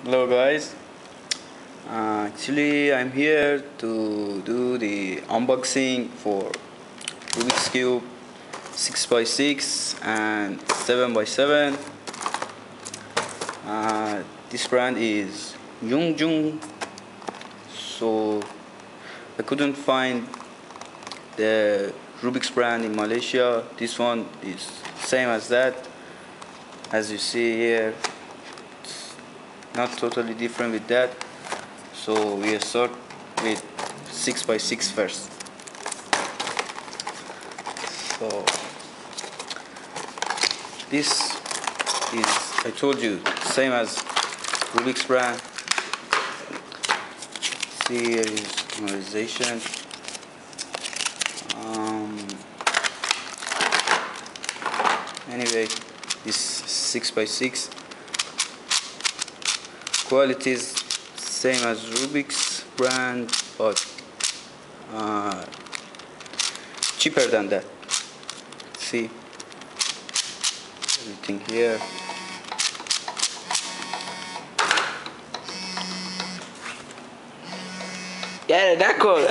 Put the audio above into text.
Hello guys. Actually, I'm here to do the unboxing for Rubik's Cube 6x6 and 7x7. This brand is Yungjung. So I couldn't find the Rubik's brand in Malaysia. This one is same as that. As you see here, not totally different with that. So we start with 6x6 first. So this is, I told you, same as Rubik's brand. See, here is normalization. Anyway, this 6x6 quality is same as Rubik's brand, but cheaper than that. See everything here. Yeah, that's cool.